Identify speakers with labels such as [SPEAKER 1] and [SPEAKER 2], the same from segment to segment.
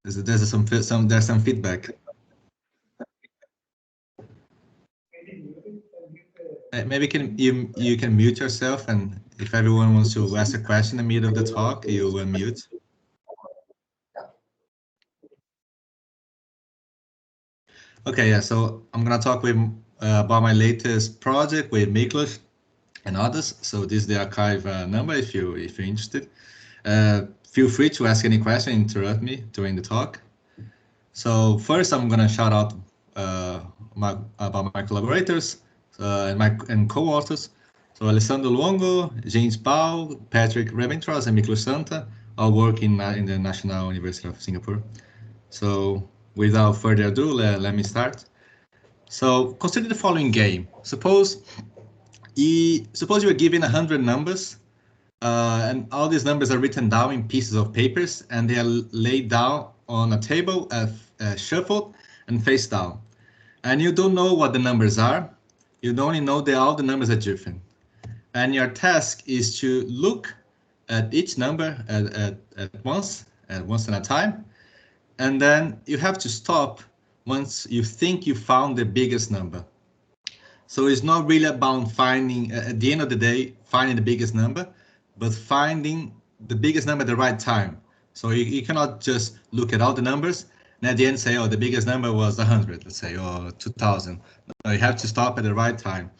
[SPEAKER 1] There's some feedback. Maybe you can mute yourself, and if everyone wants to ask a question in the middle of the talk, you unmute. Okay, yeah. So I'm gonna talk with about my latest project with Miklos and others. So this is the archive number if you're interested. Feel free to ask any question, interrupt me during the talk. So first, I'm gonna shout out about my collaborators and co-authors. So Alessandro Luongo, James Pau, Patrick Reventros, and Miklos Santha all work in the National University of Singapore. So without further ado, let me start. So consider the following game. Suppose you are given 100 numbers, and all these numbers are written down in pieces of papers, and they are laid down on a table, shuffled and face down. And you don't know what the numbers are. You only know that all the numbers are different. And your task is to look at each number at once at a time. And then you have to stop once you think you found the biggest number. So it's not really about finding, at the end of the day, finding the biggest number, but finding the biggest number at the right time. So you cannot just look at all the numbers and at the end say, oh, the biggest number was 100, let's say, or 2000. No, you have to stop at the right time.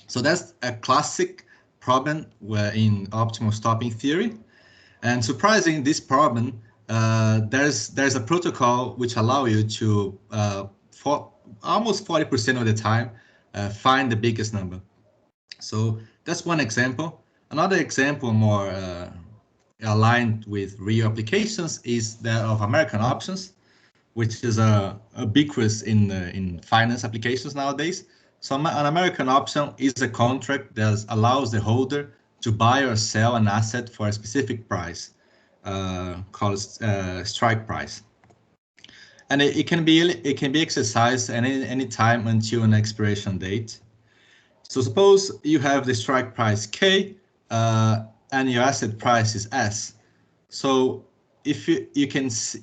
[SPEAKER 1] So that's a classic problem in optimal stopping theory. And surprising, this problem, there's a protocol which allow you to, for almost 40% of the time, find the biggest number. So that's one example. Another example, more aligned with real applications, is that of American options, which is a ubiquitous in finance applications nowadays. So an American option is a contract that allows the holder to buy or sell an asset for a specific price, called strike price. And it can be exercised at any time until an expiration date. So suppose you have the strike price K, and your asset price is S. So if you can sell,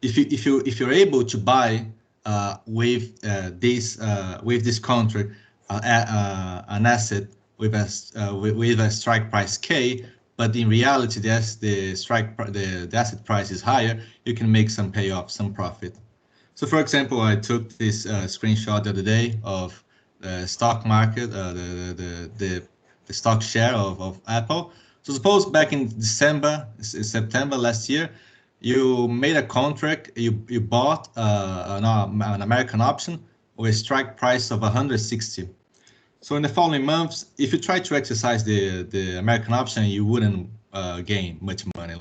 [SPEAKER 1] if you're able to buy with this contract an asset with a strike price K, but in reality the asset price is higher, you can make some payoff, some profit. So for example, I took this screenshot the other day of the stock market, the stock share of Apple. So suppose back in September last year, you made a contract, you bought an American option with a strike price of 160. So in the following months, if you try to exercise the American option, you wouldn't gain much money,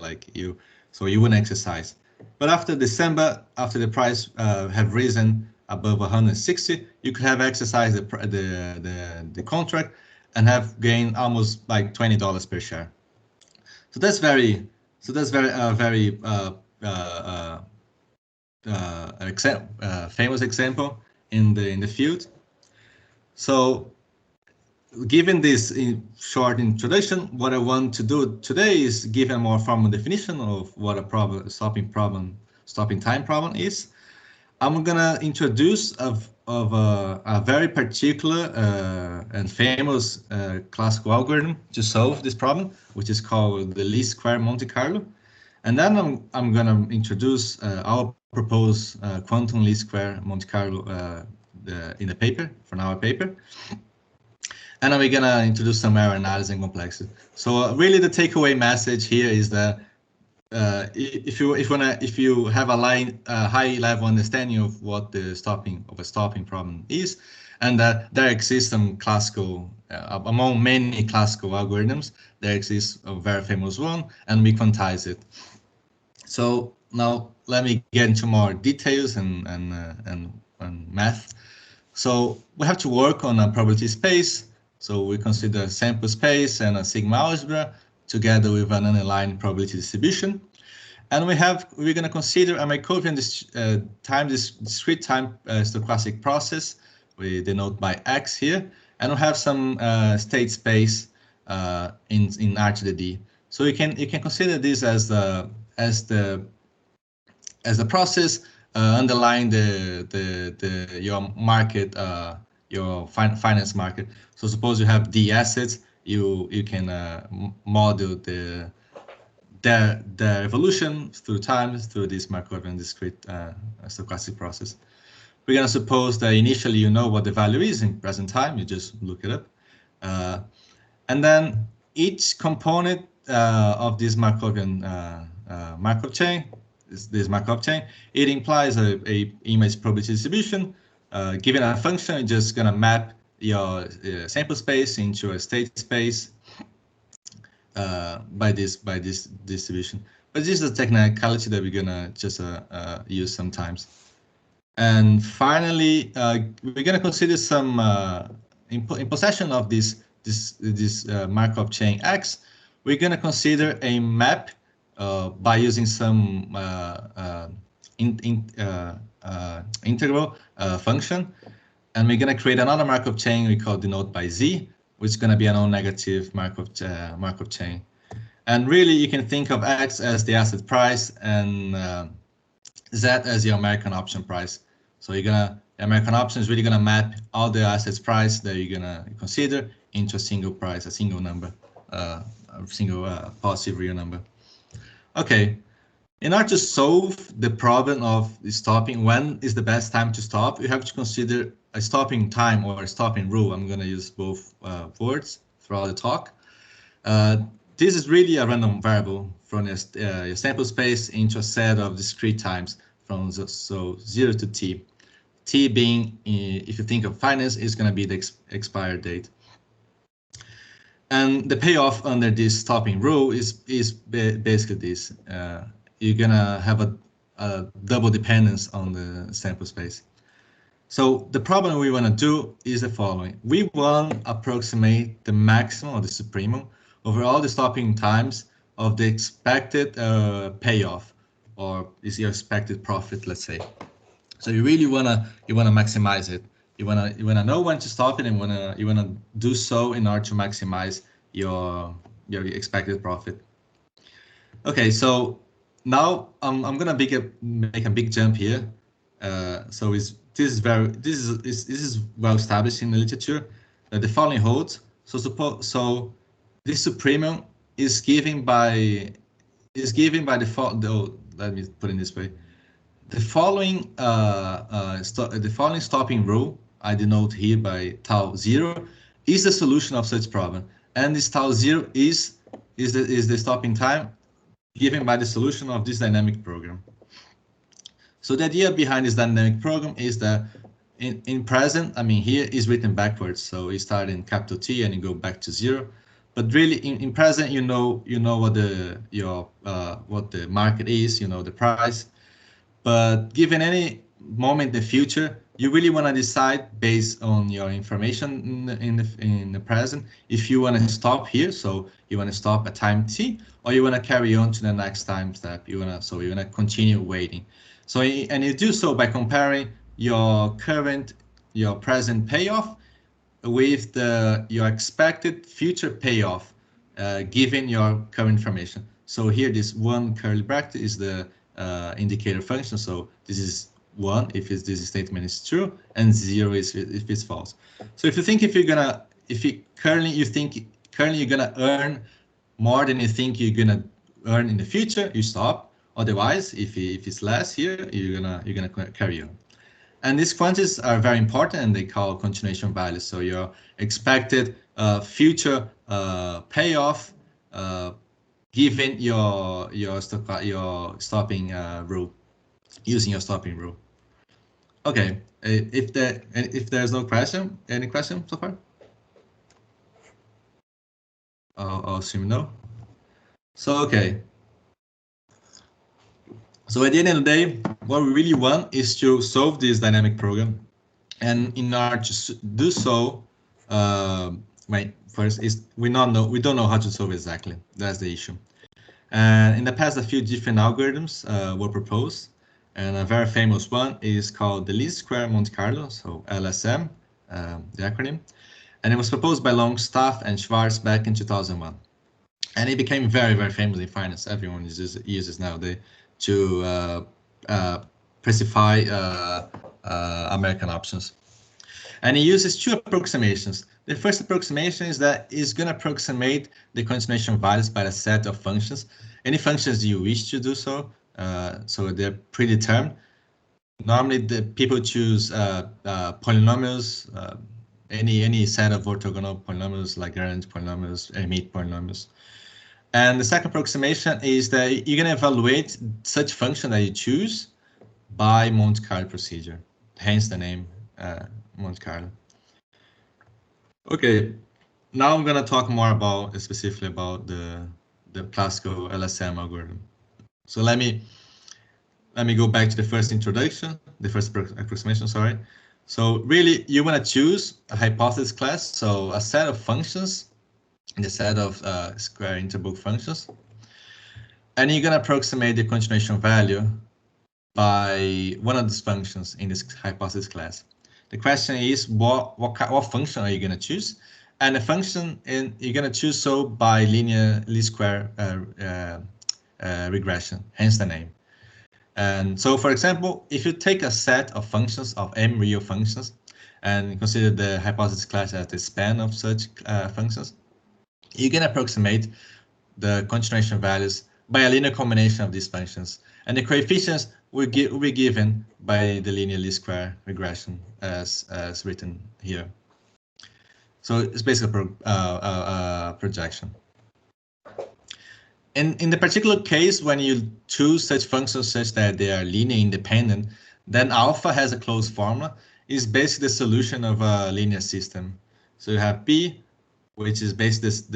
[SPEAKER 1] so you wouldn't exercise. But after December, after the price have risen above 160, you could have exercised the contract and have gained almost like $20 per share. So that's very famous example in the field. So given this short introduction, what I want to do today is give a more formal definition of what a stopping time problem is. I'm gonna introduce a very particular and famous classical algorithm to solve this problem, which is called the least square Monte Carlo. And then I'm gonna introduce our proposed quantum least square Monte Carlo in the paper, from our paper. And then we're gonna introduce some error analysis and complexity. So really the takeaway message here is that if you have a high level understanding of what a stopping problem is, and that there exists some classical, among many classical algorithms, there exists a very famous one, and we quantize it. So now let me get into more details and math. So we have to work on a probability space. So we consider a sample space and a sigma algebra together with an underlying probability distribution. And we're going to consider a Markovian discrete time stochastic process. We denote by X here. And we have some state space in R to the D. So you can consider this as the process underlying your market, your finance market. So suppose you have the assets, you can model their evolution through time through this Markovian discrete stochastic process. We're going to suppose that initially you know what the value is in present time, you just look it up. And then each component of this Markovian Markov chain, this Markov chain, it implies a image probability distribution. Given a function, you're just going to map your sample space into a state space by this distribution. But this is a technicality that we're going to just use sometimes. And finally, we're going to consider some in possession of this Markov chain X. We're going to consider a map by using some integral function, and we're going to create another Markov chain we call denote by Z, which is going to be a non-negative Markov chain. And really, you can think of X as the asset price and Z as your American option price. So the American option is really going to map all the assets price that you're going to consider into a single price, a single number, a single positive real number. Okay, in order to solve the problem of stopping, when is the best time to stop, you have to consider a stopping time or a stopping rule. I'm going to use both words throughout the talk. This is really a random variable from your sample space into a set of discrete times from 0 to t. T being, if you think of finance, is going to be the expired date. And the payoff under this stopping rule is basically this. You're going to have a double dependence on the sample space. So the problem we want to do is the following. We want to approximate the maximum or the supremum over all the stopping times of the expected payoff, or is your expected profit, let's say. So you really wanna maximize it. You wanna know when to stop it, and you wanna do so in order to maximize your expected profit. Okay, so now I'm gonna make a big jump here. So this is well established in the literature. The following holds. So this supremum is given by default. Let me put it this way. The following stopping rule, I denote here by tau 0, is the solution of such problem, and this tau 0 is the stopping time given by the solution of this dynamic program. So the idea behind this dynamic program is that in present, I mean, here is written backwards, so you start in capital T and you go back to 0. But really, in present, you know what the market is, you know the price. But given any moment in the future, you really want to decide based on your information in the present if you want to stop here, so you want to stop at time t, or you want to carry on to the next time step. You want to continue waiting. So and you do so by comparing your present payoff with your expected future payoff given your current information. So here, this one curly bracket is the indicator function. So this is 1 if this statement is true, and 0 if it's false. So if you think currently you're gonna earn more than you think you're gonna earn in the future, you stop. Otherwise, if it's less here, you're gonna carry on. And these quantities are very important, and they call continuation values. So your expected future payoff given your stopping rule, using your stopping rule. Okay, if there's no question, any question so far? I'll assume no. So okay. So at the end of the day, what we really want is to solve this dynamic program, and in order to do so, first is we don't know how to solve exactly. That's the issue. And in the past, a few different algorithms were proposed, and a very famous one is called the least square Monte Carlo, so LSM, the acronym, and it was proposed by Longstaff and Schwartz back in 2001. And it became very, very famous in finance. Everyone uses nowadays to specify American options. And it uses two approximations. The first approximation is that it's going to approximate the continuation values by a set of functions. Any functions you wish to do so, so they're predetermined. Normally, the people choose polynomials, any set of orthogonal polynomials like Lagrange polynomials, Hermite polynomials. And the second approximation is that you're going to evaluate such function that you choose by Monte Carlo procedure, hence the name Monte Carlo. Okay, now I'm going to talk more about specifically about the classical LSM algorithm. So let me go back to the first introduction, the first approximation, sorry. So really, you want to choose a hypothesis class, so a set of functions in the set of square interval functions, and you're going to approximate the continuation value by one of these functions in this hypothesis class. The question is what function are you going to choose? And the function you're going to choose so by linear least square regression, hence the name. And so, for example, if you take a set of functions of m real functions and consider the hypothesis class as the span of such functions, you can approximate the continuation values by a linear combination of these functions. And the coefficients will be given by the linear least square regression as written here. So it's basically a projection. In the particular case, when you choose such functions such that they are linear independent, then alpha has a closed formula. It's basically the solution of a linear system. So you have P, which is basically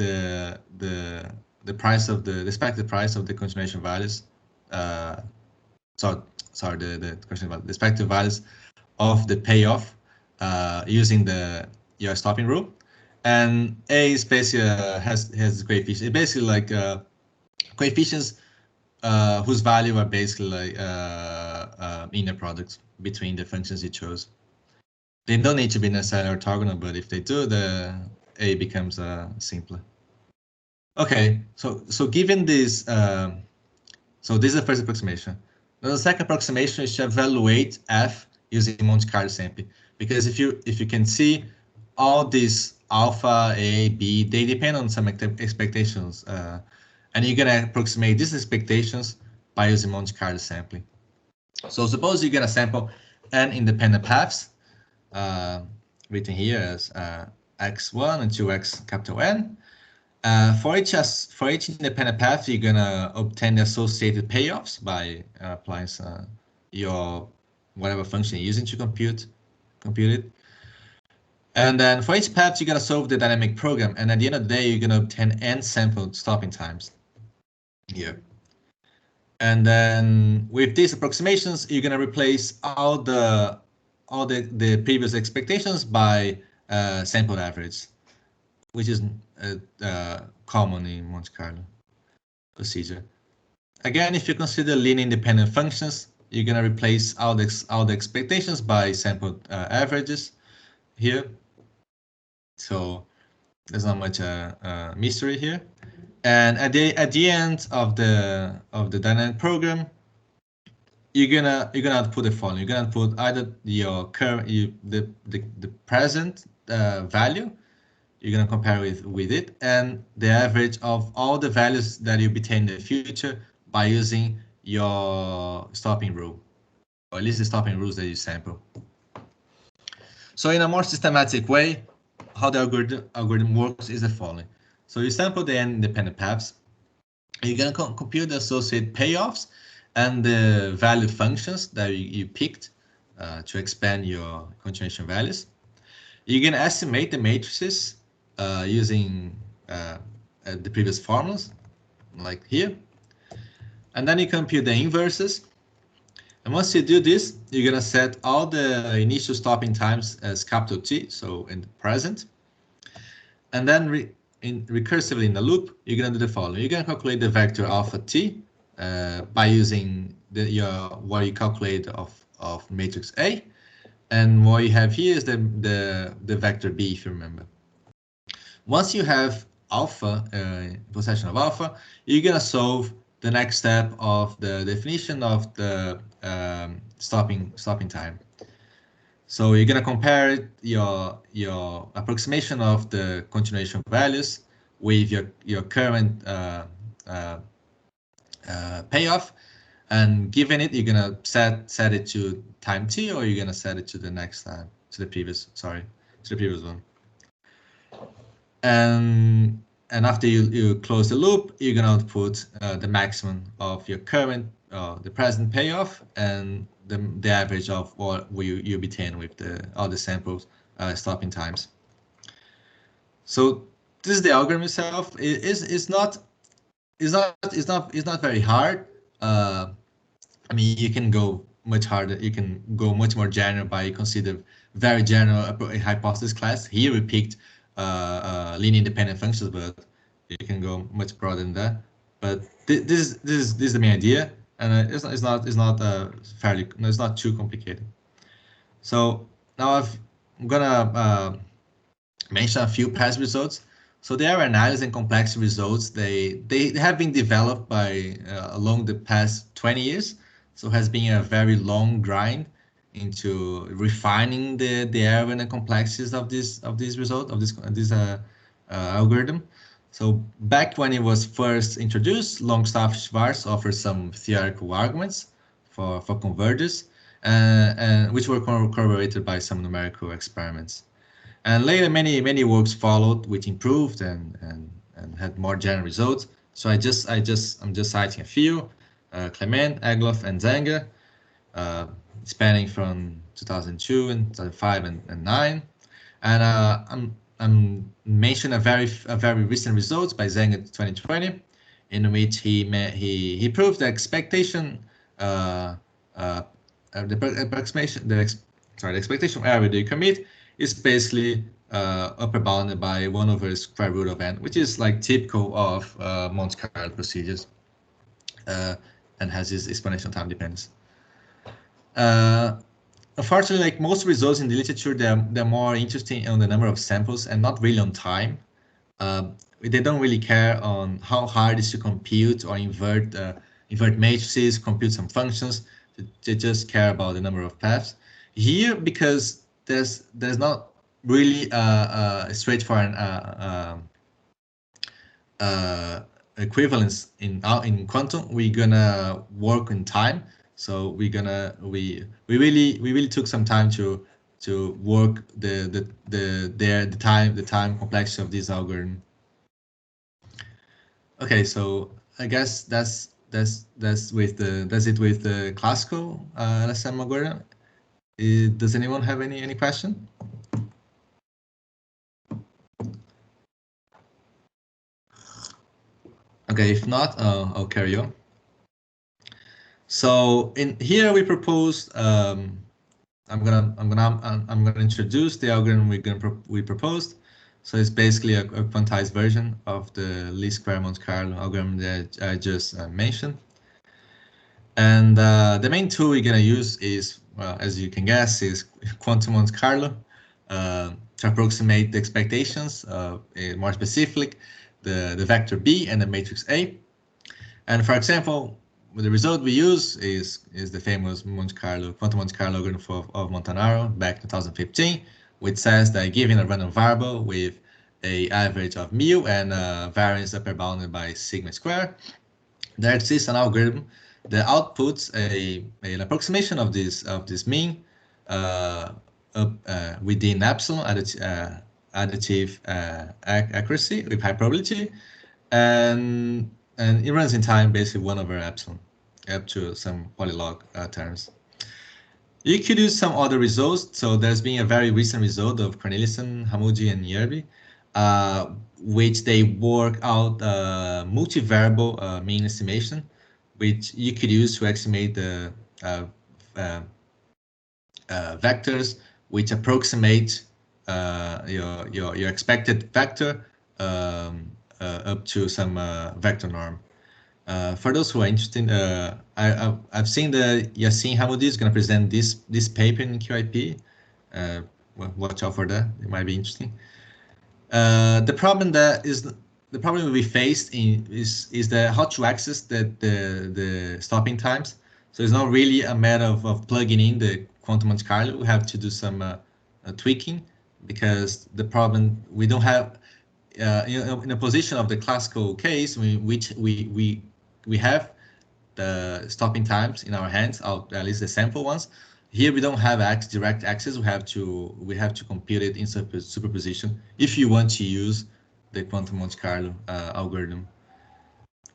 [SPEAKER 1] the price of the expected price of the continuation values. The expected values of the payoff using your stopping rule, and A is basically has coefficients. It's basically like coefficients whose value are basically like inner products between the functions you chose. They don't need to be necessarily orthogonal, but if they do, the A becomes simpler. Okay, so given this, so this is the first approximation. Now the second approximation is to evaluate F using Monte Carlo sampling, because if you can see, all these alpha, A, B, they depend on some expectations, and you're gonna approximate these expectations by using Monte Carlo sampling. So suppose you're gonna sample n independent paths, written here as x1 and 2x capital N. For each independent path, you're gonna obtain the associated payoffs by applying your whatever function you're using to compute it. And then for each path, you're gonna solve the dynamic program, and at the end of the day, you're gonna obtain n sampled stopping times here. And then with these approximations, you're gonna replace all the previous expectations by sampled average, which is common in Monte Carlo procedure. Again, if you consider linear independent functions, you're gonna replace all the expectations by sampled averages here. So there's not much mystery here. And at the end of the dynamic program, you're gonna output the following. You're gonna output either your current the present value. You're gonna compare with it, and the average of all the values that you obtain in the future by using your stopping rule, or at least the stopping rules that you sample. So in a more systematic way, how the algorithm works is the following. So you sample the n independent paths. You're gonna compute the associated payoffs and the valued functions that you picked to expand your continuation values. You're gonna estimate the matrices using the previous formulas, like here. And then you compute the inverses. And once you do this, you're gonna set all the initial stopping times as capital T, so in the present. And then recursively in the loop, you're gonna do the following. You're gonna calculate the vector alpha T by using what you calculate of matrix A. And what you have here is the vector B, if you remember. Once you have alpha, possession of alpha, you're gonna solve the next step of the definition of the stopping time. So you're gonna compare your approximation of the continuation values with your current payoff, and given it, you're gonna set it to time t, or you're gonna set it to the next time, to the previous one. And after you close the loop, you're gonna output the maximum of your current, the present payoff, and the average of what you obtain with all the samples stopping times. So this is the algorithm itself. It's not very hard. I mean, you can go much harder. You can go much more general by consider very general hypothesis class. Here we picked linear independent functions, but you can go much broader than that. But this is the main idea, and it's not too complicated. So now I'm gonna mention a few past results. So the error analysis and complexity results, they have been developed by along the past 20 years. So it has been a very long grind into refining the error and the complexities of this result, of this algorithm. So back when it was first introduced, Longstaff-Schwarz offered some theoretical arguments for convergence, and which were corroborated by some numerical experiments. And later, many works followed, which improved and had more general results. So I'm just citing a few: Clement, Egloff, and Zenger, spanning from 2002 and 2005 and 9. And I'm mentioning a very recent results by Zenger 2020, in which he proved the expectation the expectation error that you commit is basically upper bounded by 1 over square root of n, which is like typical of Monte Carlo procedures, and has this exponential time dependence. Unfortunately, like most results in the literature, they're more interesting on the number of samples and not really on time. They don't really care on how hard it is to compute or invert matrices, compute some functions. They just care about the number of paths. Here, because there's not really a straightforward equivalence in quantum, we're gonna work in time. So we really took some time to work the time complexity of this algorithm. Okay, so I guess that's it with the classical LSM algorithm. Does anyone have any question? Okay, if not, I'll carry on. So in here we proposed. I'm gonna introduce the algorithm we proposed. So it's basically a quantized version of the least square Monte Carlo algorithm that I just mentioned. And the main tool we're gonna use is, well, as you can guess, is quantum Monte Carlo to approximate the expectations, more specific, the vector B and the matrix A. And for example, the result we use is the famous quantum Monte Carlo algorithm of Montanaro back in 2015, which says that given a random variable with a average of mu and a variance upper bounded by sigma square, there exists an algorithm that outputs an approximation of this mean within epsilon additive accuracy with high probability, and it runs in time basically 1 over epsilon up to some polylog terms. You could use some other results. So there's been a very recent result of Cornelissen, Hamoudi, and Yerby, which they work out multivariable mean estimation, which you could use to estimate the vectors which approximate your expected vector up to some vector norm. For those who are interested, I've seen the Yassin Hamoudi is going to present this paper in QIP. Well, watch out for that; it might be interesting. The problem that is the problem we faced is the how to access the stopping times. So it's not really a matter of plugging in the quantum Monte Carlo. We have to do some tweaking, because the problem we don't have in a position of the classical case, which we have the stopping times in our hands, or at least the sample ones. Here we don't have direct access. We have to compute it in superposition if you want to use the quantum Monte Carlo algorithm.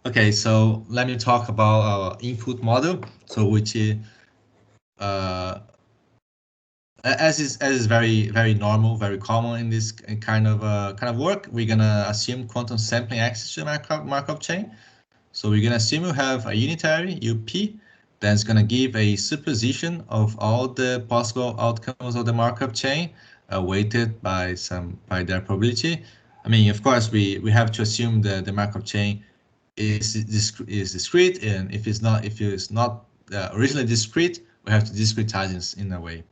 [SPEAKER 1] Okay, so let me talk about our input model. So which is as is very normal, very common in this kind of work. We're gonna assume quantum sampling access to the Markov chain. So we're gonna assume you have a unitary UP that's gonna give a supposition of all the possible outcomes of the Markov chain, weighted by their probability. I mean, of course, we have to assume that the Markov chain is discrete, and if it's not originally discrete, we have to discretize it in a way.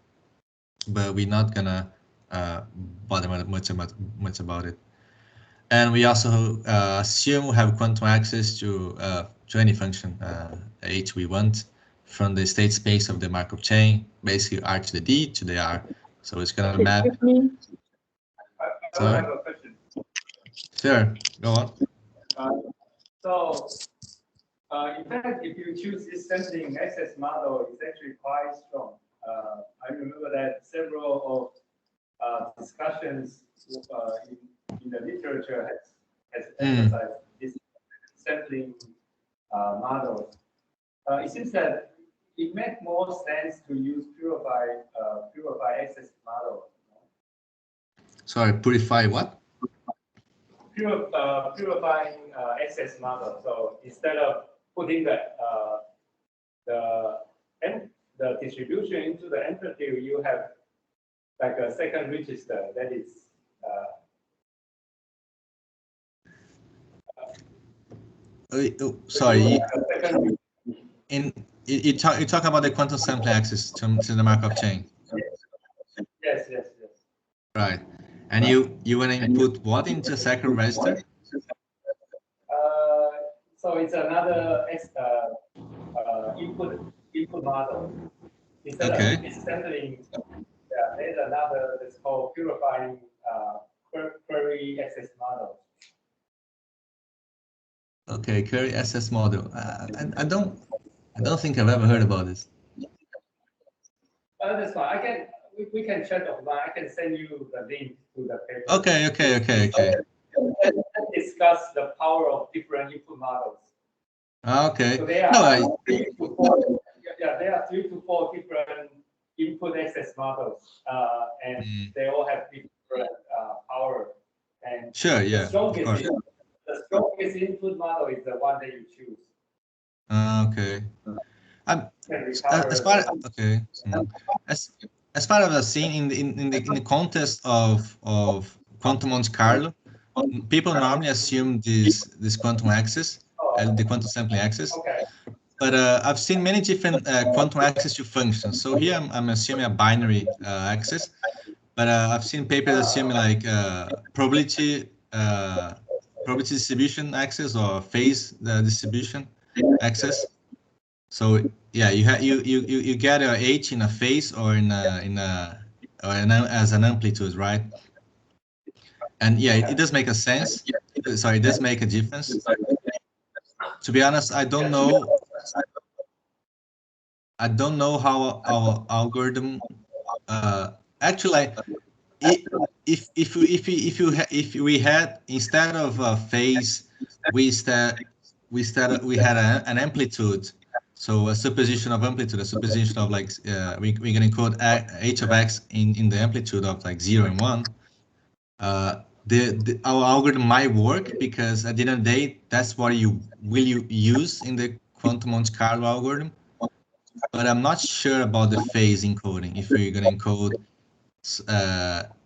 [SPEAKER 1] But we're not gonna bother much about it. And we also assume we have quantum access to any function h we want from the state space of the Markov chain, basically R to the D to the R. So it's gonna map.
[SPEAKER 2] I have a question.
[SPEAKER 1] Sure, go on.
[SPEAKER 2] In fact, if you choose this sampling access model, it's actually quite strong. I remember that several of discussions in the literature has emphasized this sampling model. It seems that it makes more sense to use purified access model.
[SPEAKER 1] Sorry, purify what?
[SPEAKER 2] Purifying access model. So instead of putting the distribution into the amplitude, you have like a second register that is.
[SPEAKER 1] Sorry. You talk about the quantum sampling access to the Markov chain.
[SPEAKER 2] Yes.
[SPEAKER 1] Right. And you want to input what into second register?
[SPEAKER 2] So it's another input model. Instead of sampling, there's another that's called purifying query access model.
[SPEAKER 1] Okay, query access model. I don't think I've ever heard about this.
[SPEAKER 2] That's fine. We can chat offline. I can send you the link to the paper.
[SPEAKER 1] Okay.
[SPEAKER 2] Let's discuss the power of different input models.
[SPEAKER 1] Okay.
[SPEAKER 2] So there are 3 to 4. There are 3 to 4 different input access models, and they all have different power. And
[SPEAKER 1] sure, yeah.
[SPEAKER 2] The strongest input model is the one that you choose.
[SPEAKER 1] Okay. As part of the scene in the context of quantum Monte Carlo, people normally assume this quantum access, the quantum sampling access.
[SPEAKER 2] Okay.
[SPEAKER 1] But I've seen many different quantum access to functions. So here I'm assuming a binary access, but I've seen papers assuming like probability distribution access or phase distribution access. So yeah, you get a h in a phase or as an amplitude, right? And yeah, it does make a sense. Sorry, it does make a difference. To be honest, I don't know how our algorithm actually, if we had, instead of a phase, we had an amplitude. So a supposition of amplitude, a supposition of like we can encode h of x in the amplitude of like 0 and 1. Our algorithm might work, because at the end of the day, that's what you use in the quantum Monte Carlo algorithm. But I'm not sure about the phase encoding. If we're gonna encode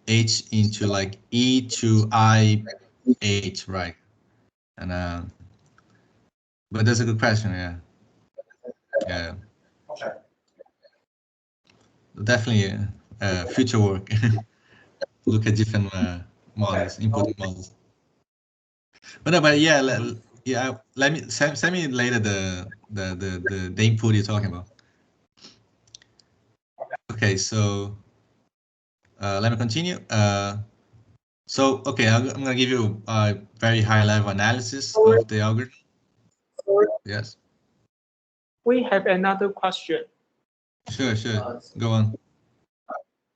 [SPEAKER 1] h into like e to I h, right? And but that's a good question, yeah.
[SPEAKER 2] Okay.
[SPEAKER 1] Definitely future work. Look at different models, input models. But no, but yeah, yeah. Let me send me later the input you're talking about. Okay, so let me continue. So okay, I'm gonna give you a very high level analysis of the algorithm. Yes.
[SPEAKER 3] We have another question.
[SPEAKER 1] Sure. Go on.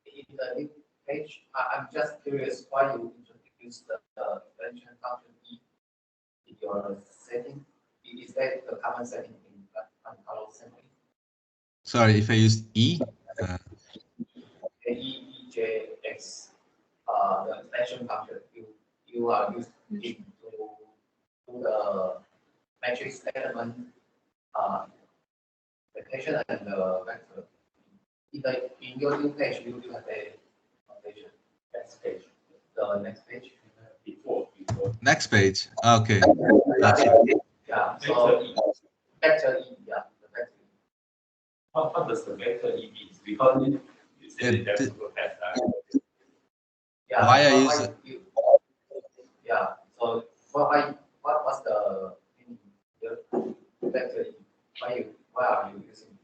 [SPEAKER 4] In the new page, I'm just curious why you introduced the extension function E in your setting. Is that the common setting in Untitled Chapter?
[SPEAKER 1] Sorry if I used E.
[SPEAKER 4] EJX, the extension function, you are using it to do the matrix element location and the vector. In your new page, you have a foundation. Next page. The next page. Before.
[SPEAKER 1] Next page. Okay.
[SPEAKER 4] Yeah. So vector E. Yeah. The vector E.
[SPEAKER 2] What does the vector E mean? Because you said
[SPEAKER 1] Yeah,
[SPEAKER 2] that to have that.
[SPEAKER 4] Yeah.
[SPEAKER 1] Why I use it?
[SPEAKER 4] Yeah. So what was the meaning here? Vector E. Why are you using it?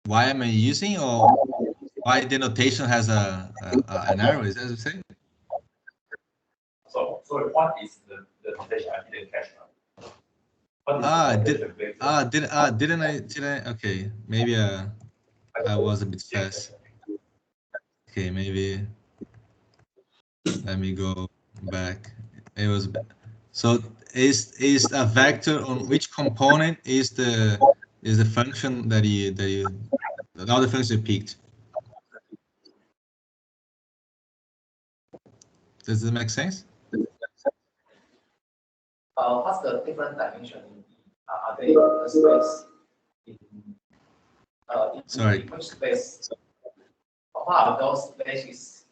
[SPEAKER 1] Why am I using, or why the notation has an arrow? Is that what you're saying?
[SPEAKER 2] So what is the notation? I didn't catch that. What is the notation?
[SPEAKER 1] Didn't I? Okay, maybe I was a bit fast. Okay, maybe let me go back. It was so is a vector on which component is the function that you the other function you picked. Does it make sense?
[SPEAKER 4] What's the different dimension in E? Are they in the space?
[SPEAKER 1] Sorry.
[SPEAKER 4] In which space? What are those spaces?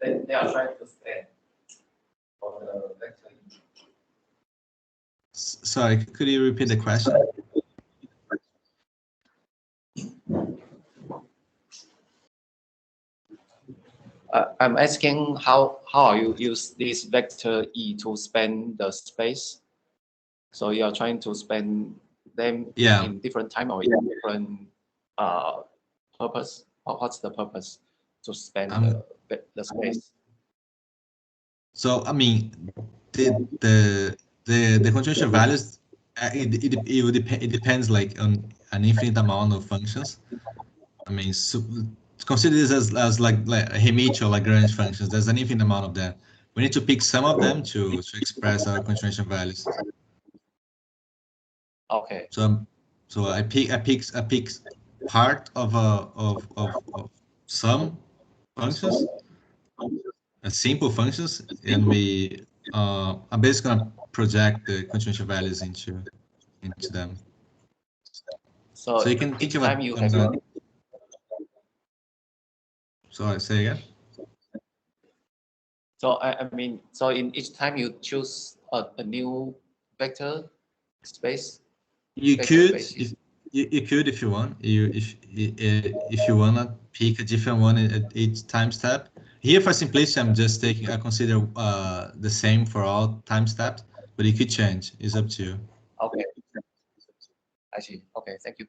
[SPEAKER 4] They are trying to stand for the vector E.
[SPEAKER 1] Sorry, could you repeat the question?
[SPEAKER 4] I'm asking how you use this vector E to span the space. So you are trying to span them in different time or in different purpose. What's the purpose to span the space?
[SPEAKER 1] So I mean, the continuation values it depends like on an infinite amount of functions. I mean, consider this as like Hermite or Lagrange functions. There's an infinite amount of them. We need to pick some of them to express our continuation values.
[SPEAKER 4] Okay.
[SPEAKER 1] So I pick part of some functions, simple functions, and I'm basically gonna project the continuation values into them. So you can think of it. Sorry, say again.
[SPEAKER 4] So I mean, so in each time you choose a new vector space.
[SPEAKER 1] You could if you want. If you wanna pick a different one at each time step. Here for simplicity, I'm just taking. I consider the same for all time steps, but it could change. It's up to you.
[SPEAKER 4] Okay. I see. Okay, thank you.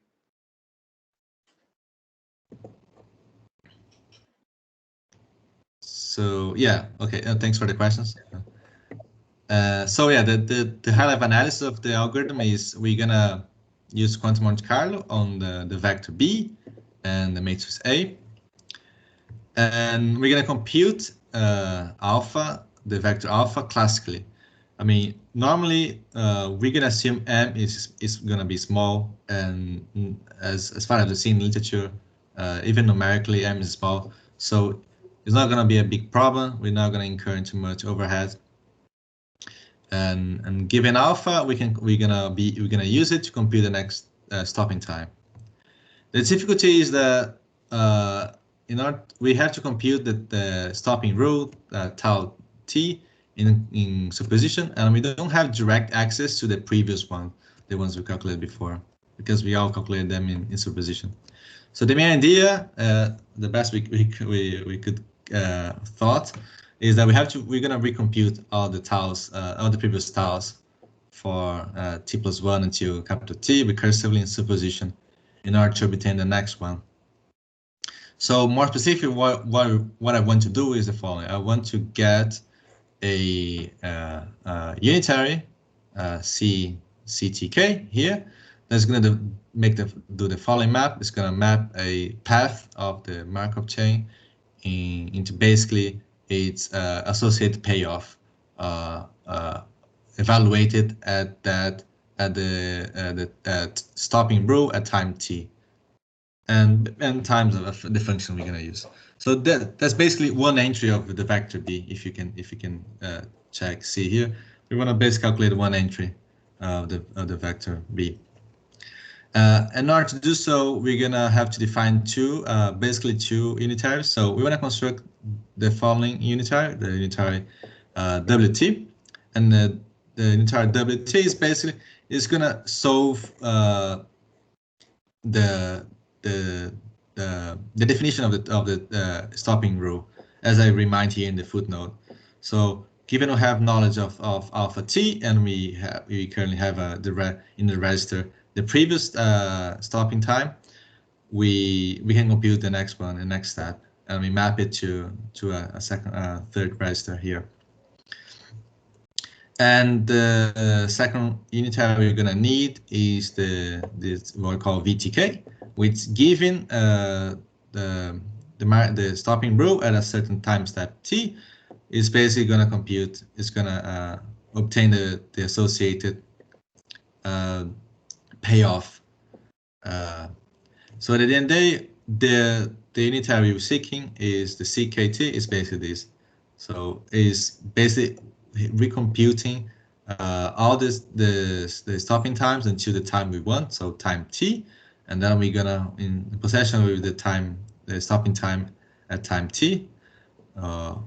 [SPEAKER 1] So yeah, okay. Thanks for the questions. So yeah, the high level analysis of the algorithm is we're gonna use quantum Monte Carlo on the vector B and the matrix A, and we're gonna compute alpha, the vector alpha, classically. I mean, normally we're gonna assume M is gonna be small, and as far as I've seen in literature, even numerically M is small, so it's not gonna be a big problem. We're not gonna incur too much overhead. And given alpha, we're gonna use it to compute the next stopping time. The difficulty is that we have to compute the stopping rule tau t in superposition, and we don't have direct access to the previous one, the ones we calculated before, because we all calculated them in superposition. So the main idea, the best we could thought, is that we're gonna recompute all the taus, all the previous taus for t+1 until capital T recursively in superposition in order to obtain the next one. So more specifically, what I want to do is the following. I want to get a unitary CTK here that's going to do the following map. It's going to map a path of the Markov chain into basically its associated payoff evaluated at the stopping rule at time t. And times of the function we're going to use. So that's basically one entry of the vector b. If you can see here, we want to basically calculate one entry of the vector b. In order to do so, we're gonna have to define basically two unitaries. So we want to construct the following unitary, the unitary WT, and the unitary WT is basically gonna solve the definition of the stopping rule, as I remind here in the footnote. So given we have knowledge of alpha t, and we currently have in the register the previous stopping time, we can compute the next one, the next step, and we map it to a third register here. And the second unitary we're gonna need is what we call VTK, which given the stopping rule at a certain time step t, is basically gonna compute. It's gonna obtain the associated payoff. So at the end of the day, the unitary we're seeking is the CKT. Is basically this. So is basically recomputing all the stopping times until the time we want, so time t, and then we're gonna in possession with the stopping time at time t.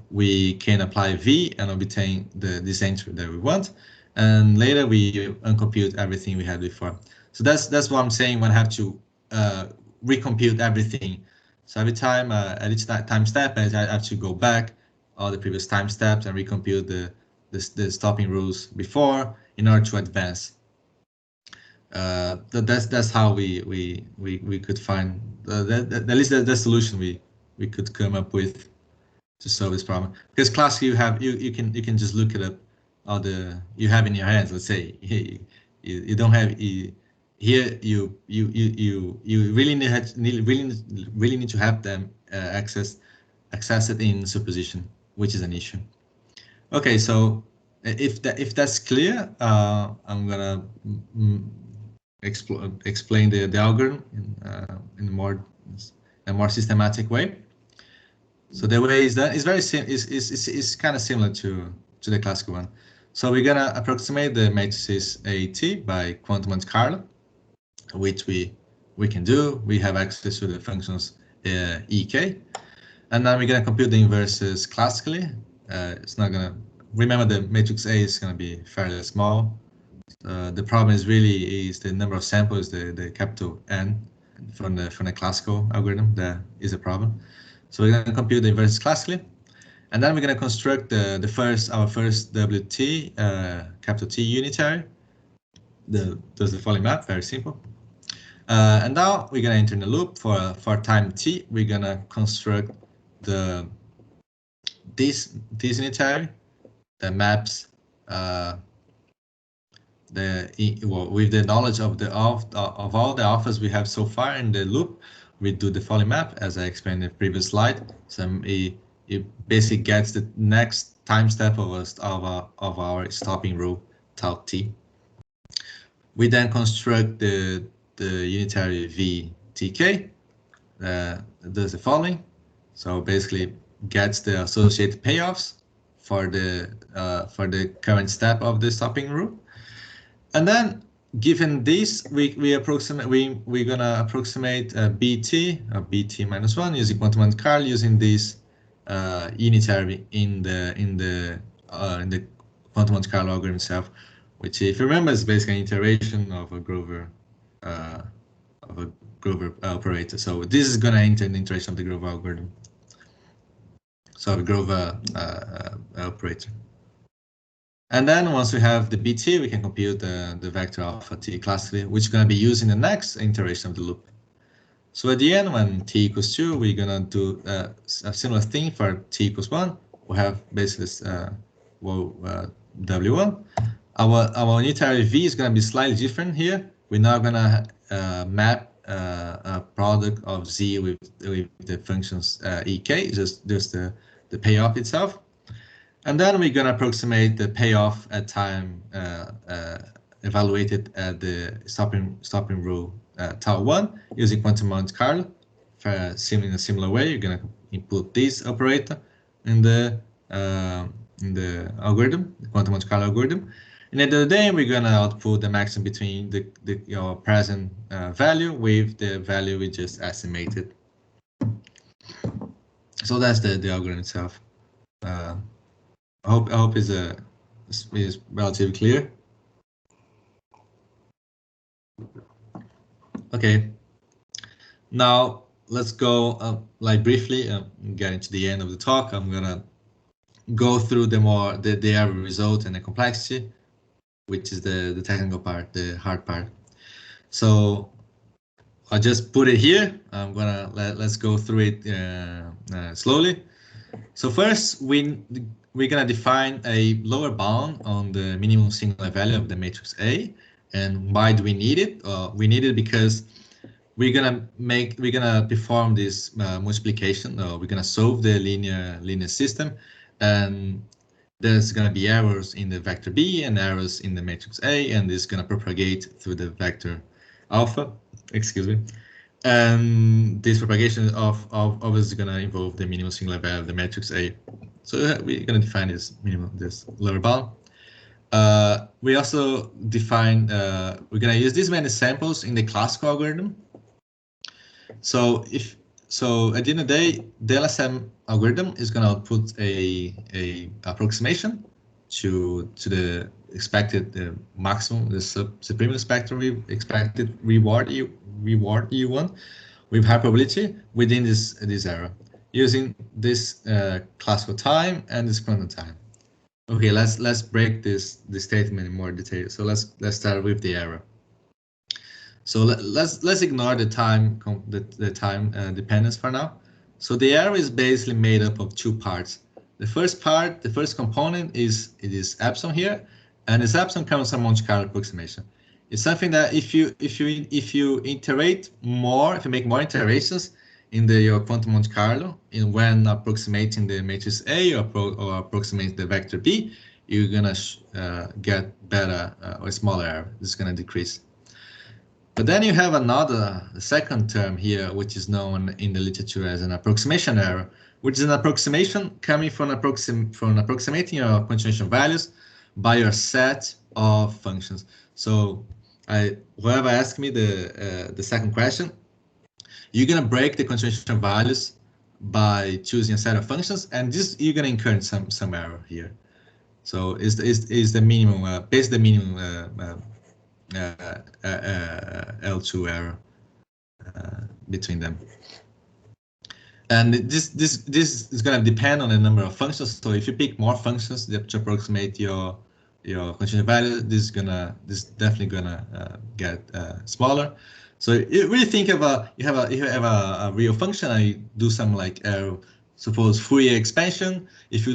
[SPEAKER 1] We can apply v and obtain this entry that we want, and later we uncompute everything we had before. So that's what I'm saying when I have to recompute everything. So every time at each time step, I have to go back all the previous time steps and recompute the stopping rules before in order to advance. That's how we could find at least the solution we could come up with to solve this problem. Because classically you can just look it up all you have in your hands. Let's say you don't have here you really need to have them access it in superposition, which is an issue. Okay, so if that's clear, I'm gonna explain the algorithm in a more systematic way. So the way is that it's very it's kind of similar to the classical one. So we're gonna approximate the matrices AT by quantum Monte Carlo, which we can do. We have access to the functions EK, and then we're gonna compute the inverses classically. It's not gonna remember the matrix A is gonna be fairly small. The problem is the number of samples, the capital N from the classical algorithm. That is a problem. So we're gonna compute the inverses classically, and then we're gonna construct our first WT capital T unitary. Does the following map, very simple. And now we're gonna enter in the loop for time t. We're gonna construct this unitary that maps with the knowledge of all the alphas we have so far in the loop. We do the following map as I explained in the previous slide. So it basically gets the next time step of our stopping rule tau t. We then construct the unitary VTK does the following. So basically gets the associated payoffs for the current step of the stopping rule, and then given this, we're gonna approximate BT or BT minus 1 using quantum Monte Carlo using this unitary in the quantum Monte Carlo algorithm itself, which, if you remember, is basically an iteration of a Grover operator. So this is gonna enter an iteration of the Grover algorithm. Grove operator. And then once we have the BT, we can compute the vector alpha t classically, which is going to be used in the next iteration of the loop. So at the end, when t equals 2, we're going to do a similar thing for t equals 1. We have basically W1. Our unitary V is going to be slightly different here. We're now going to map a product of Z with the functions EK, just the payoff itself. And then we're going to approximate the payoff at time evaluated at the stopping rule tau 1 using quantum Monte Carlo. In a similar way, you're going to input this operator in the algorithm, the quantum Monte Carlo algorithm. And at the end of the day, we're going to output the maximum between your present value with the value we just estimated. So that's the algorithm itself. I hope is relatively clear. Okay. Now let's go briefly getting to the end of the talk. I'm gonna go through the error result and the complexity, which is the technical part, the hard part. So I just put it here. I'm gonna let's go through it slowly. So first, we're gonna define a lower bound on the minimum singular value of the matrix A. And why do we need it? We need it because we're gonna perform this multiplication. We're gonna solve the linear system, and there's gonna be errors in the vector B and errors in the matrix A, and this is gonna propagate through the vector alpha. Excuse me. And this propagation of is going to involve the minimum singular value of the matrix A. So we're going to define this lower bound. We also define, we're going to use these many samples in the classical algorithm. So at the end of the day, the LSM algorithm is going to output a approximation to the expected maximum, the supreme expected reward you want with high probability within this error using this classical time and this quantum time. Okay, let's break this statement in more detail. So let's start with the error. So let's ignore the time dependence for now. So the error is basically made up of two parts. The first component is epsilon here, and this epsilon comes from Monte Carlo approximation. It's something that if you iterate more, if you make more iterations in your quantum Monte Carlo, when approximating the matrix A or approximating the vector B, you're gonna get better or smaller error. This is gonna decrease. But then you have the second term here, which is known in the literature as an approximation error, which is an approximation coming from approximating your continuation values by your set of functions. So whoever asked me the second question, you're gonna break the continuation values by choosing a set of functions, and you're gonna incur some error here. So is the minimum basically the minimum L2 error between them. And this is going to depend on the number of functions. So if you pick more functions to approximate your continuation value, this is definitely gonna get smaller. So you really think of you have a real function and you do some suppose Fourier expansion. If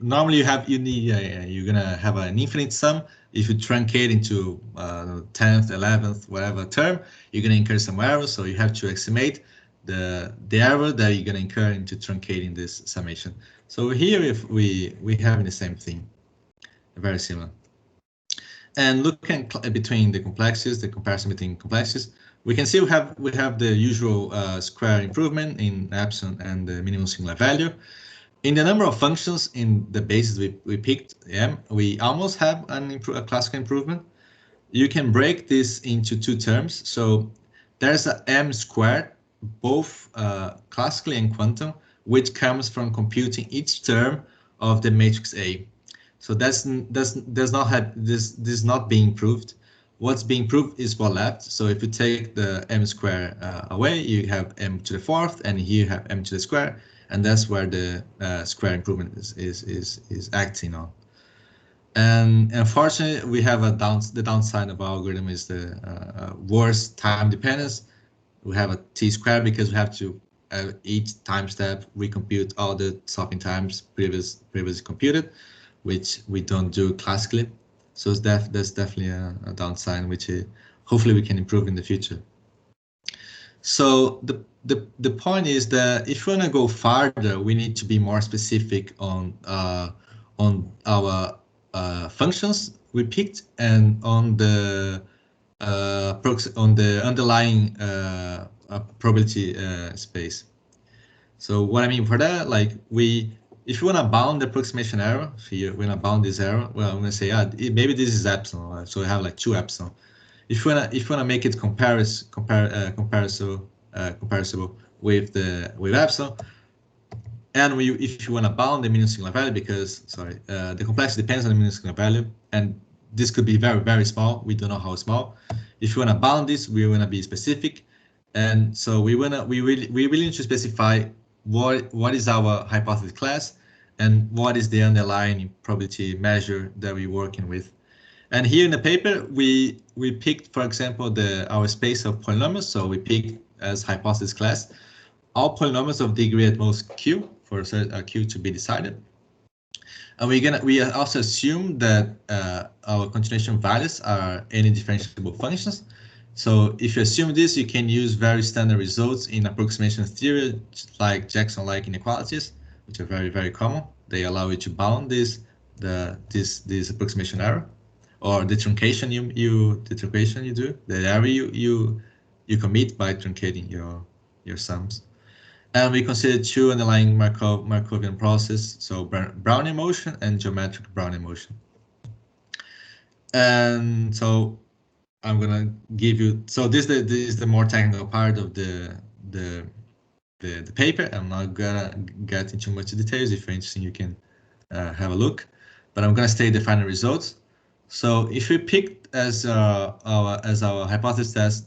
[SPEAKER 1] normally you're gonna have an infinite sum. If you truncate into 10th, 11th, whatever term, you're gonna incur some errors. So you have to estimate the error that you're gonna incur into truncating this summation. So here, if we have the same thing, very similar. And looking between the complexities, the comparison between complexities, we can see we have the usual square improvement in epsilon and the minimum singular value. In the number of functions in the basis we picked, we almost have a classical improvement. You can break this into two terms. So there's a m squared, both classically and quantum, which comes from computing each term of the matrix A. So this is not being proved. What's being proved is what left. So if you take the m square away, you have m to the fourth, and here you have m to the square. and that's where the square improvement is acting on. And unfortunately, we have the downside of our algorithm is the worse time dependence. We have a t-square because we have to each time step recompute all the solving times previously computed, which we don't do classically. So there's definitely a downside, which hopefully we can improve in the future. So the point is that if we want to go farther, we need to be more specific on our functions we picked and on the underlying probability space. So what I mean for that, like if you want to bound the approximation error, here we're gonna bound this error. Well, I'm gonna say, maybe this is epsilon, right? So we have like 2 epsilon. If you wanna make it comparable with epsilon, and if you wanna bound the minimum singular value, because the complexity depends on the minimum singular value, and this could be very, very small. We don't know how small. If you wanna bound this, we wanna be specific, and so we really need to specify what is our hypothesis class and what is the underlying probability measure that we're working with. And here in the paper, we picked, for example, our space of polynomials. So we picked as hypothesis class all polynomials of degree at most q for a q to be decided. And we also assume that our continuation values are any differentiable functions. So if you assume this, you can use very standard results in approximation theory, like Jackson-like inequalities, which are very, very common. They allow you to bound this approximation error, or the truncation you do, the error you commit by truncating your sums. And we consider 2 underlying Markovian processes, so Brownian motion and geometric Brownian motion. And so I'm gonna give you, so this is the more technical part of the paper. I'm not gonna get into much details. If you're interested, you can have a look, but I'm gonna state the final results. So if we picked as our hypothesis test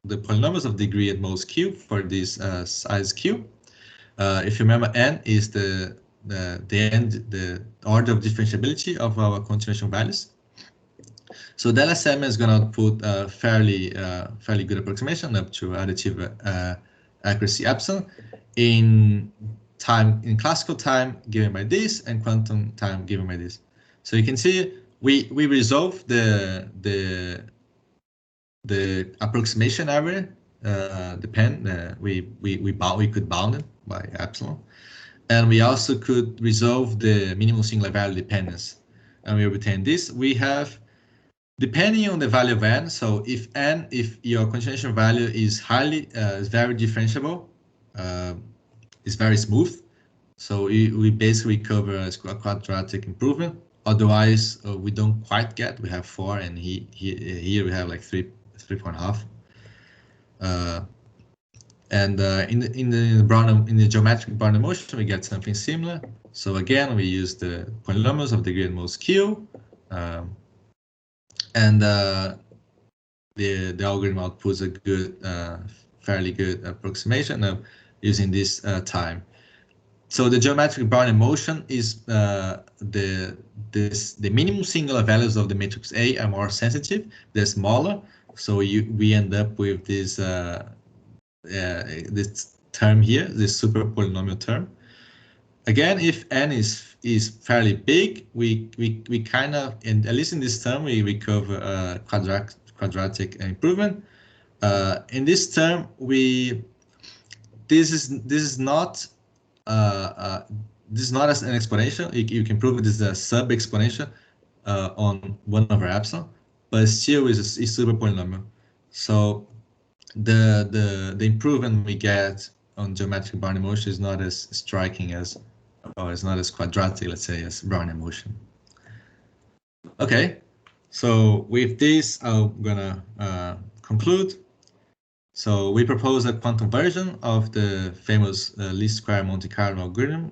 [SPEAKER 1] the polynomials of degree at most q for this size q, if you remember, n is the order of differentiability of our continuation values. So the LSM is going to put a fairly good approximation up to additive accuracy epsilon in classical time given by this and quantum time given by this. So you can see we resolve the approximation error we could bound it by epsilon, and we also could resolve the minimum singular value dependence, and we obtain this. We have, depending on the value of n, so if your continuation value is very differentiable, is very smooth, so we basically cover a quadratic improvement. Otherwise, we don't quite get. We have 4, and here we have like 3.5. And in the geometric Brownian motion, we get something similar. So again, we use the polynomials of degree at most q, and the algorithm outputs a good, fairly good approximation of using this time. So the geometric Brownian motion is the minimum singular values of the matrix A are more sensitive. They're smaller, so we end up with this this term here, this super polynomial term. Again, if n is fairly big, we kind of, at least in this term, we recover a quadratic improvement. In this term, this is not as an exponential. You can prove it is a sub-exponential on 1/epsilon, but still is super polynomial. So the improvement we get on geometric Brownian motion is not as striking as, or it's not as quadratic, let's say, as Brownian motion. Okay, so with this, I'm gonna conclude. So we propose a quantum version of the famous least square Monte Carlo algorithm,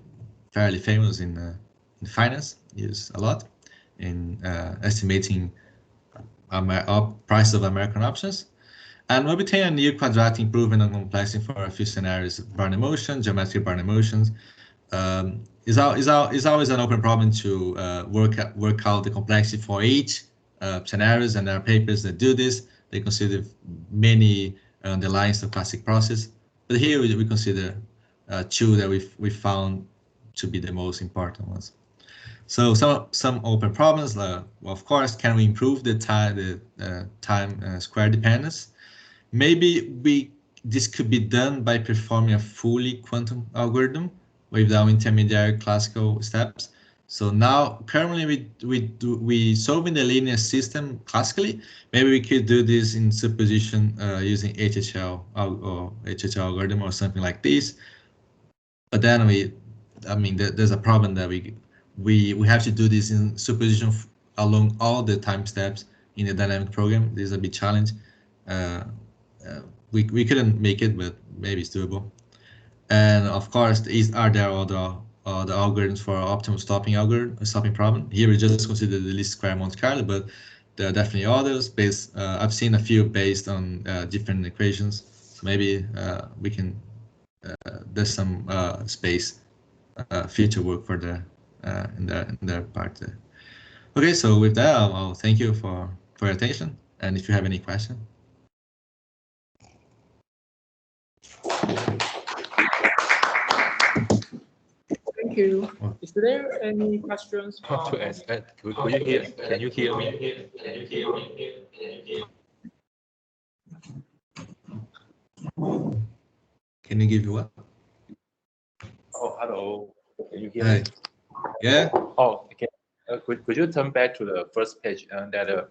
[SPEAKER 1] fairly famous in finance, used a lot in estimating price of American options. And we'll obtain a new quadratic improvement on complexity for a few scenarios: Barney motion, geometric Barney motions. Is always an open problem to work out the complexity for each scenarios, and there are papers that do this. They consider many underlying stochastic process, but here we consider two that we found to be the most important ones. So some open problems, of course, can we improve the time square dependence? Maybe this could be done by performing a fully quantum algorithm without intermediary classical steps. So now currently we solving the linear system classically. Maybe we could do this in superposition using HHL or HHL algorithm or something like this. But then there's a problem that we have to do this in superposition along all the time steps in the dynamic program. This is a big challenge. We couldn't make it, but maybe it's doable. And of course, are there other algorithms for optimal stopping problem? Here we just consider the least square Monte Carlo, but there are definitely others. I've seen a few based on different equations. So maybe we can. There's some space, future work for in their part there. Okay, so with that, I'll thank you for your attention. And if you have any question.
[SPEAKER 3] Thank you. Is there any questions?
[SPEAKER 5] To ask, could you hear? Can you hear me?
[SPEAKER 1] Can you give you what?
[SPEAKER 5] Oh, hello. Can you hear
[SPEAKER 1] Hi.
[SPEAKER 5] me?
[SPEAKER 1] Yeah.
[SPEAKER 5] Oh, okay. Could you turn back to the first page and the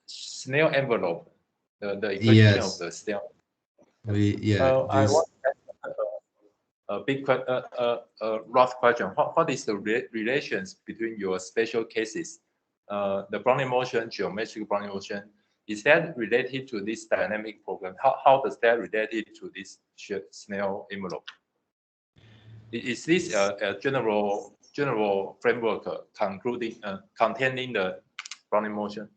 [SPEAKER 5] Snell envelope, the equation
[SPEAKER 1] Yes.
[SPEAKER 5] of the Snell.
[SPEAKER 1] I
[SPEAKER 5] want a rough question. What is the relations between your special cases, the Brownian motion, geometric Brownian motion? Is that related to this dynamic program? How does that related to this Snell envelope? Is this a general framework containing the Brownian motion?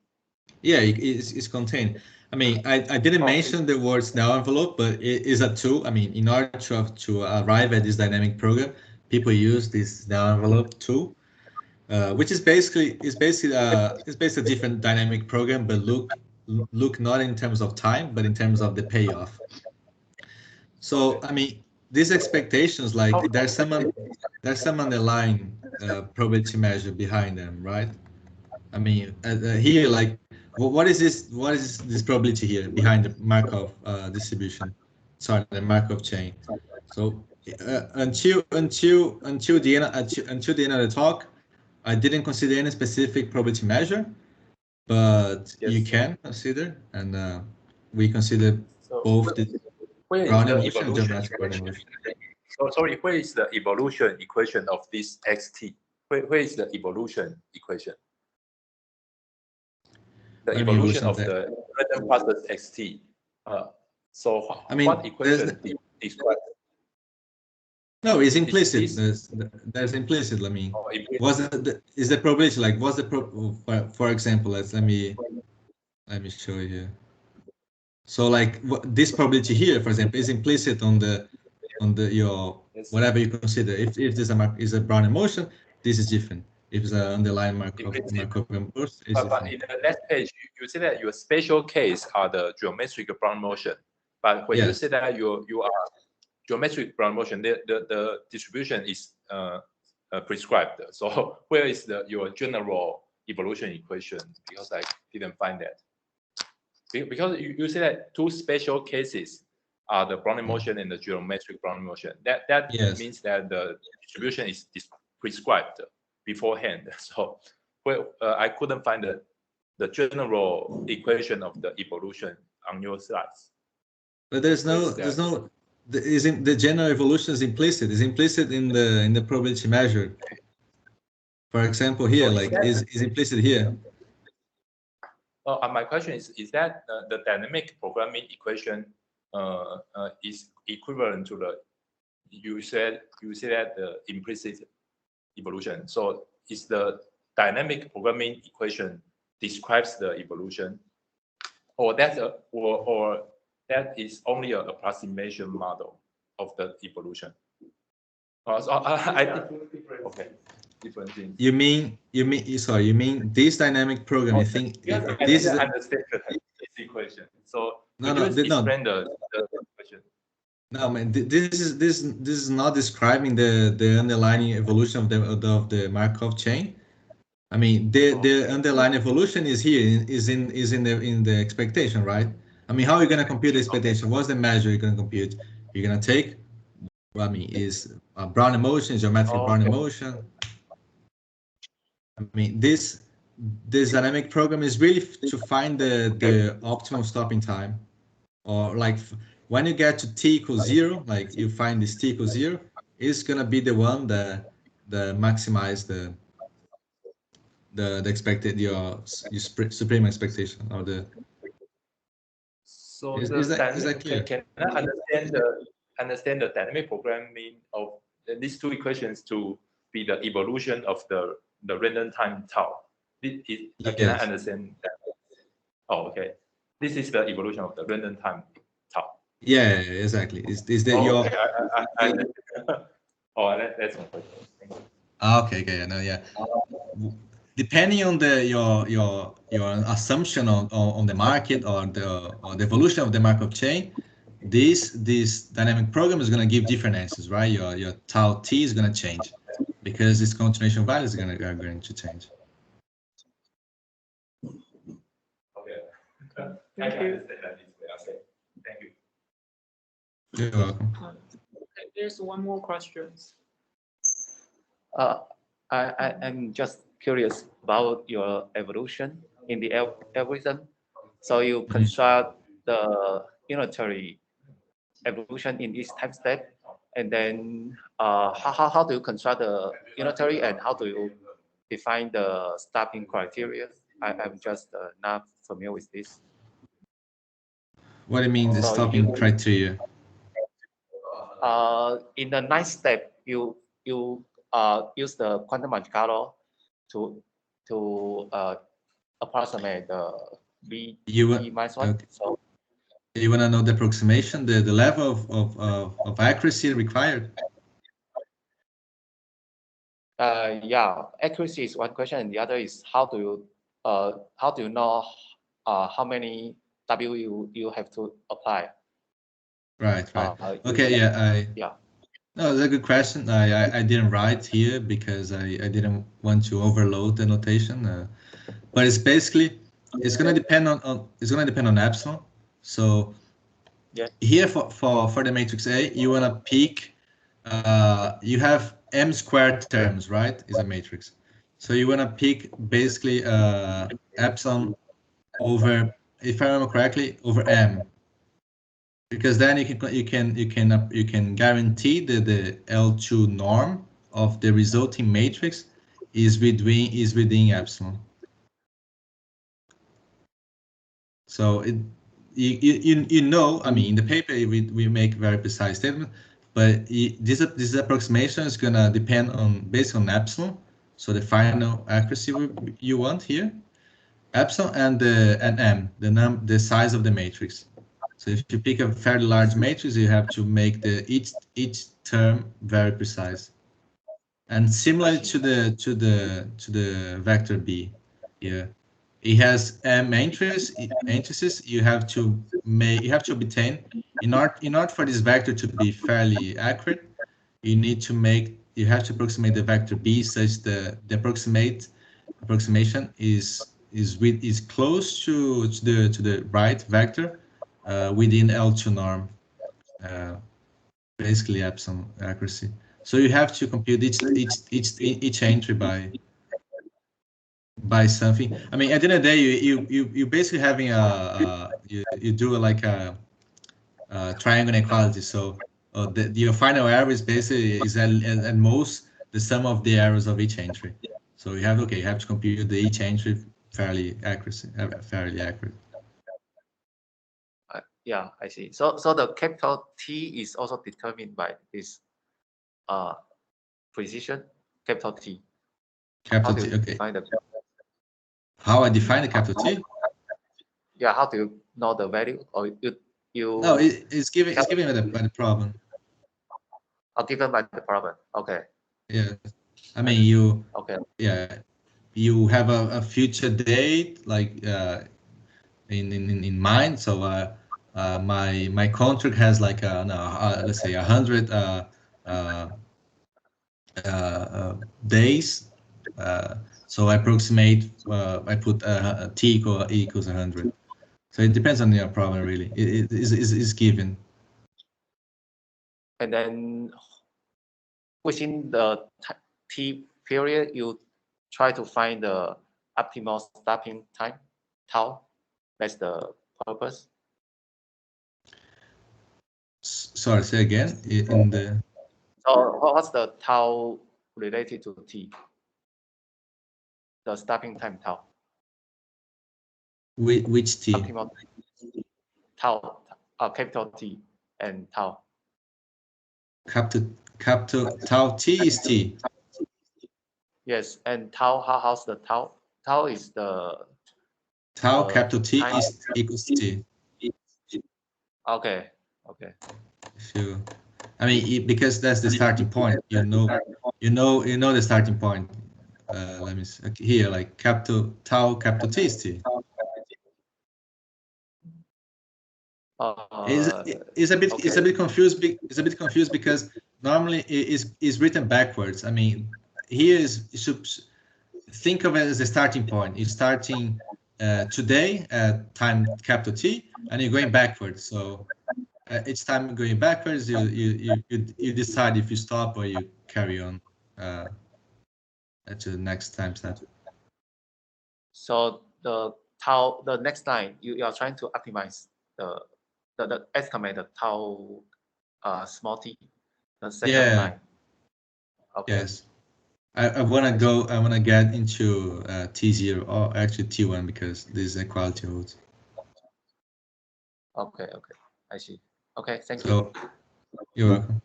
[SPEAKER 1] Yeah, it's contained. I mean, I didn't mention the word Snell envelope, but it is a tool. I mean, in order to arrive at this dynamic program, people use this Snell envelope tool, which is basically a different dynamic program, but look not in terms of time, but in terms of the payoff. So I mean, these expectations, like there's some underlying probability measure behind them, right? I mean, here, like, what is this probability here behind the Markov distribution? Sorry, the Markov chain. So until the end of the talk, I didn't consider any specific probability measure, but
[SPEAKER 5] Yes.
[SPEAKER 1] you can consider, and we consider both the Brownian motion and geometric Brownian motion.
[SPEAKER 5] So sorry, where is the evolution equation of this xt? Where is the evolution equation? The evolution of the random process xt. So I mean, what equation describes?
[SPEAKER 1] No, it's implicit. There's implicit. Let me. Is the probability like what's the for example? Let me show you here. So like this probability here, for example, is implicit on your whatever you consider. If this is a Brownian motion, this is different. If it's an underlying Markov impulse, it's different.
[SPEAKER 5] But in the next page, you say that your special case are the geometric Brownian motion. But when you say that you are geometric Brownian motion, the distribution is prescribed. So where is your general evolution equation? Because I didn't find that. Because you say that two special cases are the Brownian motion and the geometric Brownian motion. That means that the distribution is prescribed beforehand. So I couldn't find the general equation of the evolution on your slides.
[SPEAKER 1] But there's no the general evolution is implicit. It's implicit in the probability measure. For example, here, like is implicit here.
[SPEAKER 5] My question is that the dynamic programming equation is equivalent to the you said that the implicit evolution. So is the dynamic programming equation describes the evolution? or that is only an approximation model of the evolution. I think okay, different things.
[SPEAKER 1] You mean this dynamic program? You think this is
[SPEAKER 5] understand the equation? So
[SPEAKER 1] explain
[SPEAKER 5] the equation.
[SPEAKER 1] No, man, this is not describing the underlying evolution of the Markov chain. I mean, the underlying evolution is here, is in the expectation, right? I mean, how are you going to compute the expectation? What's the measure you're going to compute? You're going to take, I mean, is a Brown emotion, geometric Brown emotion. I mean, this dynamic program is really to find the optimum stopping time, or like when you get to t equals 0, like you find this t equals 0, is going to be the one that maximize the expected your supreme expectation, or the.
[SPEAKER 5] So
[SPEAKER 1] is that clear?
[SPEAKER 5] Can I understand the dynamic programming of these two equations to be the evolution of the random time tau?
[SPEAKER 1] Yes.
[SPEAKER 5] Can I understand that? Oh, okay. This is the evolution of the random time tau.
[SPEAKER 1] Yeah, exactly. Is that your?
[SPEAKER 5] Okay. That's my question. Thank you.
[SPEAKER 1] Okay. No, yeah. Depending on your assumption on the market or the evolution of the Markov chain, this dynamic program is going to give different answers, right? Your tau t is going to change because its continuation values are going to change.
[SPEAKER 5] Okay.
[SPEAKER 3] Thank you.
[SPEAKER 5] Okay. Thank you.
[SPEAKER 1] You're welcome.
[SPEAKER 3] There's one more question.
[SPEAKER 4] I'm just curious about your evolution in the algorithm. So you construct the unitary evolution in each time step, and then how do you construct the unitary, and how do you define the stopping criteria? I'm just not familiar with this.
[SPEAKER 1] What do you mean the stopping criteria?
[SPEAKER 4] In the ninth step, you use the quantum Monte Carlo to approximate the B minus 1.
[SPEAKER 1] Okay. So you want to know the approximation, the level of accuracy required?
[SPEAKER 4] Yeah, accuracy is one question, and the other is how do you know how many W you have to apply?
[SPEAKER 1] Right. Okay. Yeah. No, that's a good question. I didn't write here because I didn't want to overload the notation. But it's basically it's gonna depend on epsilon. So here for the matrix A, you wanna pick. You have m squared terms, right? Is a matrix. So you wanna pick basically epsilon over, if I remember correctly, over m. Because then you can guarantee that the L2 norm of the resulting matrix is within epsilon. So you know, I mean, in the paper we make very precise statement, but this approximation is gonna depend on based on epsilon. So the final accuracy you want here, epsilon and m, the size of the matrix. So if you pick a fairly large matrix, you have to make each term very precise. And similar to the vector B here, it has m matrices. You have to obtain in order for this vector to be fairly accurate, you have to approximate the vector B such that the approximation is close to the right vector within L2 norm, basically epsilon accuracy. So you have to compute each entry by something. I mean, at the end of the day, you basically having you do like a triangle inequality. So your final error is basically at most the sum of the errors of each entry. So you have to compute each entry fairly accurate.
[SPEAKER 4] Yeah, I see. So the capital T is also determined by this precision, capital T.
[SPEAKER 1] Capital T, okay. How I define the capital T?
[SPEAKER 4] Yeah, how do you know the value, or you?
[SPEAKER 1] No, it's given by the problem.
[SPEAKER 4] Or given by the problem. Okay.
[SPEAKER 1] Yeah, I mean you.
[SPEAKER 4] Okay.
[SPEAKER 1] Yeah, you have a future date like in mind. So my contract has like let's say 100 days. So I approximate. I put t equals 100. So it depends on your problem, really. It is given.
[SPEAKER 4] And then within the t period, you try to find the optimal stopping time, tau. That's the purpose.
[SPEAKER 1] Sorry, say again. In the.
[SPEAKER 4] So what's the tau related to t? The stopping time tau.
[SPEAKER 1] Which t?
[SPEAKER 4] Optimal tau, capital T and tau.
[SPEAKER 1] Capital tau t is t.
[SPEAKER 4] Yes, and tau. How's the tau? Tau is the
[SPEAKER 1] Tau capital T is equals t.
[SPEAKER 4] Okay. Okay.
[SPEAKER 1] If you, I mean, because that's the starting point. You know the starting point. Let me see. Here, like capital tau capital T is t. It's a bit confused. It's a bit confused because normally it is written backwards. I mean, here you should think of it as a starting point. You're starting today at time capital T, and you're going backwards. So each time going backwards, you decide if you stop or you carry on to the next time step.
[SPEAKER 4] So the tau, the next line, you are trying to optimize the estimate the tau small t, the second line. Okay.
[SPEAKER 1] Yes. I want to get into T0 or actually T1 because this is equality holds.
[SPEAKER 4] Okay. I see. Okay, thank
[SPEAKER 1] you. You're welcome.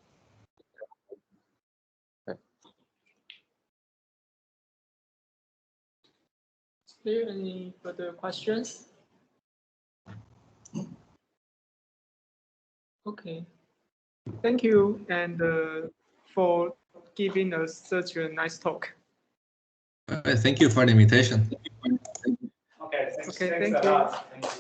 [SPEAKER 3] Is there any further questions? Okay. Thank you, and for giving us such a nice talk.
[SPEAKER 1] Thank you for the invitation.
[SPEAKER 2] Okay, thanks
[SPEAKER 3] thank
[SPEAKER 2] a
[SPEAKER 3] you.
[SPEAKER 2] lot. Thank you.